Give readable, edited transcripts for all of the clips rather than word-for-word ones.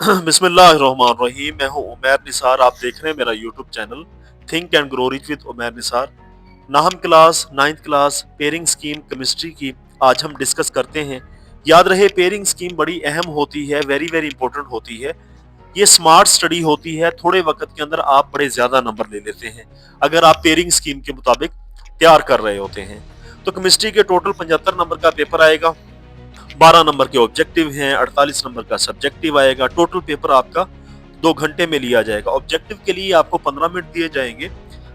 بسم اللہ الرحمن الرحیم، میں ہوں عمیر نثار۔ آپ دیکھ رہے ہیں میرا YouTube channel think and grow rich with Umair Nisar. ناہم class 9th class pairing scheme chemistry کی آج ہم ڈسکس کرتے ہیں۔ یاد رہے پیئرنگ سکیم بڑی اہم ہوتی ہے، ویری ویری امپورٹنٹ ہوتی ہے۔ یہ سمارٹ سٹڈی ہوتی ہے، تھوڑے وقت کے اندر آپ بڑے زیادہ نمبر لے لیتے ہیں اگر آپ پیئرنگ سکیم کے مطابق تیار کر رہے ہوتے ہیں۔ تو کیمسٹری کے ٹوٹل 75 نمبر کا پیپر آئے گا، 12 نمبر کے آبجیکٹیو ہیں، 48 نمبر کا سبجیکٹیو آئے گا۔ ٹوٹل پیپر آپ کا 2 گھنٹے میں لیا جائے گا۔ آبجیکٹیو کے لیے آپ کو 15 منٹ دیے جائیں گے،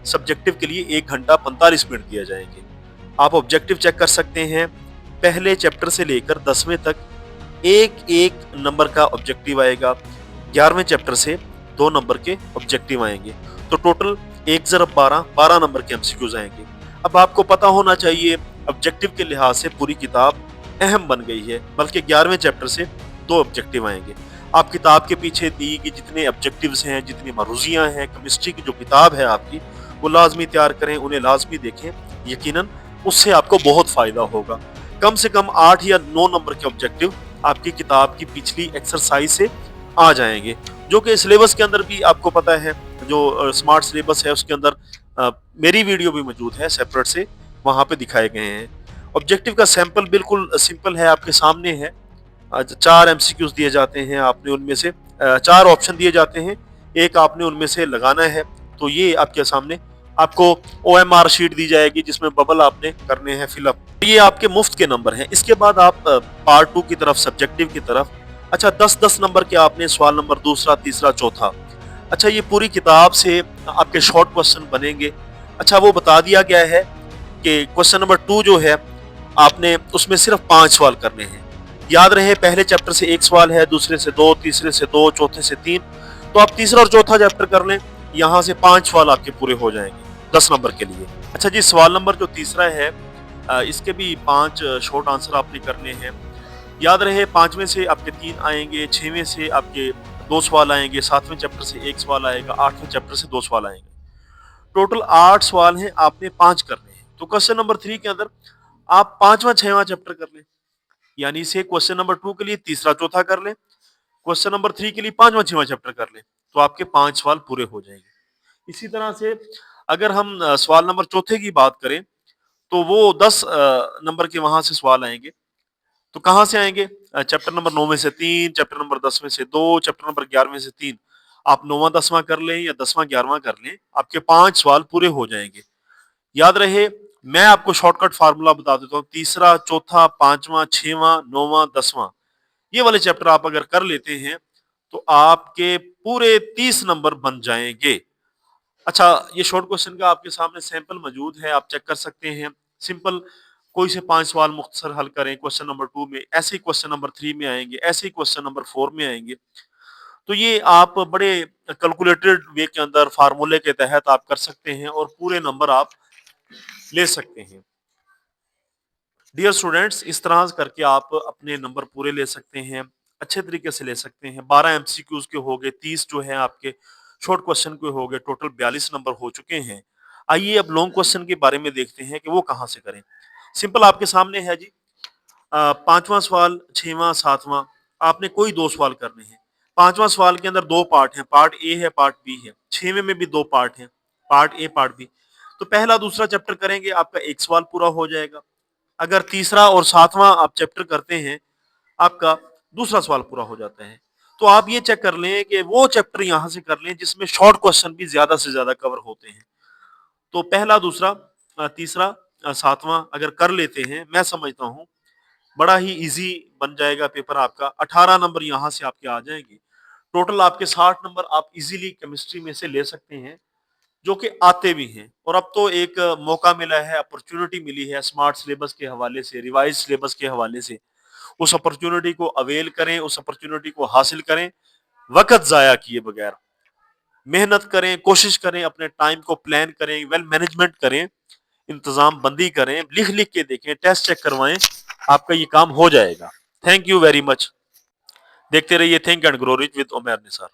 سبجیکٹیو کے لیے 1 گھنٹہ 45 منٹ دیا جائیں گے۔ آپ آبجیکٹیو چیک کر سکتے ہیں، پہلے چیپٹر سے لے کر 10ویں تک ایک نمبر کا آبجیکٹیو آئے گا، 11ویں چیپٹر سے 2 نمبر کے آبجیکٹیو آئیں گے۔ تو ٹوٹل 1 ضرب 12 نمبر کے MCQs آئیں گے۔ اب آپ کو پتا ہونا چاہیے آبجیکٹیو کے لحاظ سے پوری کتاب اہم بن گئی ہے، بلکہ 11ویں چیپٹر سے 2 آبجیکٹیو آئیں گے۔ آپ کتاب کے پیچھے دی کہ جتنے آبجیکٹیوز ہیں، جتنی مروزیاں ہیں، کیمسٹری کی جو کتاب ہے آپ کی، وہ لازمی تیار کریں، انہیں لازمی دیکھیں، یقیناً اس سے آپ کو بہت فائدہ ہوگا۔ کم سے کم 8 یا 9 نمبر کے آبجیکٹیو آپ کی کتاب کی پچھلی ایکسرسائز سے آ جائیں گے، جو کہ سلیبس کے اندر بھی آپ کو پتا ہے، جو سمارٹ سلیبس ہے اس کے اندر میری ویڈیو بھی موجود ہے سیپریٹ سے، وہاں پہ دکھائے گئے ہیں۔ آبجیکٹیو کا سیمپل بالکل سمپل ہے، آپ کے سامنے ہے۔ 4 MCQs دیے جاتے ہیں، آپ نے ان میں سے 4 آپشن دیے جاتے ہیں، ایک آپ نے ان میں سے لگانا ہے۔ تو یہ آپ کے سامنے آپ کو OMR شیٹ دی جائے گی جس میں ببل آپ نے کرنے ہیں فل اپ۔ یہ آپ کے مفت کے نمبر ہیں۔ اس کے بعد آپ پارٹ 2 کی طرف، سبجیکٹیو کی طرف، اچھا 10 نمبر کے آپ نے سوال نمبر دوسرا، تیسرا، چوتھا، اچھا یہ پوری کتاب سے آپ کے شارٹ کوسچن بنیں گے۔ اچھا وہ بتا دیا گیا ہے کہ کوسچن نمبر 2 جو ہے آپ نے اس میں صرف 5 سوال کرنے ہیں۔ یاد رہے پہلے چیپٹر سے 1 سوال ہے، دوسرے سے 2، تیسرے سے 2، چوتھے سے 3، تو آپ تیسرا اور چوتھا چیپٹر کر لیں، یہاں سے 5 سوال آپ کے پورے ہو جائیں گے 10 نمبر کے لیے۔ اچھا جی سوال نمبر جو تیسرا ہے، اس کے بھی 5 شارٹ آنسر آپ نے کرنے ہیں۔ یاد رہے 5ویں سے آپ کے 3 آئیں گے، 6ویں سے آپ کے 2 سوال آئیں گے، 7ویں چیپٹر سے 1 سوال آئے گا، 8ویں چیپٹر سے 2 سوال آئیں گے۔ ٹوٹل 8 سوال ہیں، آپ نے 5 کرنے ہیں۔ تو کوسچن نمبر 3 کے اندر آپ 5واں 6واں چیپٹر کر لیں، یعنی سے کوسچن نمبر 2 کے لیے تیسرا چوتھا کر لیں، کوسچن نمبر 3 کے لیے 5واں 6واں چیپٹر کر لیں، تو آپ کے 5 سوال پورے ہو جائیں گے۔ اسی طرح سے اگر ہم سوال نمبر چوتھے کی بات کریں تو وہ 10 نمبر کے وہاں سے سوال آئیں گے۔ تو کہاں سے آئیں گے؟ چیپٹر نمبر 9 میں سے 3، چیپٹر نمبر 10 میں سے 2، چیپٹر نمبر 11 میں سے 3۔ آپ 9واں 10واں کر لیں یا 10واں 11واں کر لیں، آپ کے 5 سوال پورے ہو جائیں گے۔ یاد رہے میں آپ کو شارٹ کٹ فارمولا بتا دیتا ہوں، تیسرا، چوتھا، 5واں، 6واں، 9واں، 10واں، یہ والے چیپٹر آپ اگر کر لیتے ہیں تو آپ کے پورے 30 نمبر بن جائیں گے۔ اچھا یہ شارٹ کوسچن کا آپ کے سامنے سیمپل موجود ہے، آپ چیک کر سکتے ہیں۔ سمپل کوئی سے 5 سوال مختصر حل کریں کوسچن نمبر 2 میں، ایسے ہی کوسچن نمبر 3 میں آئیں گے، ایسے ہی کوسچن نمبر 4 میں آئیں گے۔ تو یہ آپ بڑے کیلکولیٹڈ وے کے اندر فارمولے کے تحت آپ کر سکتے ہیں اور پورے نمبر آپ لے سکتے ہیں۔ ڈیئر اسٹوڈینٹس، اس طرح کر کے آپ اپنے نمبر پورے لے سکتے ہیں، اچھے طریقے سے لے سکتے ہیں۔ 12 MCQs کے ہو گئے، 30 جو ہیں آپ کے شارٹ کوسچن کے ہو گئے، ٹوٹل 42 نمبر ہو چکے ہیں۔ آئیے اب لانگ کوسچن کے بارے میں دیکھتے ہیں کہ وہ کہاں سے کریں۔ سمپل آپ کے سامنے ہے جی، 5واں سوال، 6واں، 7واں، آپ نے کوئی 2 سوال کرنے ہیں۔ 5واں سوال کے اندر 2 پارٹ ہیں، پارٹ اے ہے، پارٹ بی ہے۔ 6ویں میں بھی 2 پارٹ ہیں، پارٹ اے، پارٹ بی۔ تو پہلا دوسرا چیپٹر کریں گے، آپ کا 1 سوال پورا ہو جائے گا۔ اگر تیسرا اور 7واں آپ چیپٹر کرتے ہیں، آپ کا دوسرا سوال پورا ہو جاتا ہے۔ تو آپ یہ چیک کر لیں کہ وہ چیپٹر یہاں سے کر لیں جس میں شارٹ کوسچن بھی زیادہ سے زیادہ کور ہوتے ہیں۔ تو پہلا، دوسرا، تیسرا، 7واں اگر کر لیتے ہیں، میں سمجھتا ہوں بڑا ہی ایزی بن جائے گا پیپر آپ کا۔ 18 نمبر یہاں سے آپ کے آ جائیں گے۔ ٹوٹل آپ کے 60 نمبر آپ ایزیلی کیمسٹری میں سے لے سکتے ہیں، جو کہ آتے بھی ہیں۔ اور اب تو ایک موقع ملا ہے، اپرچونٹی ملی ہے سمارٹ سلیبس کے حوالے سے، ریوائز سلیبس کے حوالے سے۔ اس اپرچونٹی کو اویل کریں، اس اپرچونٹی کو حاصل کریں، وقت ضائع کیے بغیر محنت کریں، کوشش کریں، اپنے ٹائم کو پلان کریں، ویل مینجمنٹ کریں، انتظام بندی کریں، لکھ لکھ کے دیکھیں، ٹیسٹ چیک کروائیں، آپ کا یہ کام ہو جائے گا۔ Thank you very much. دیکھتے رہیے think and grow rich with Umair Nisar.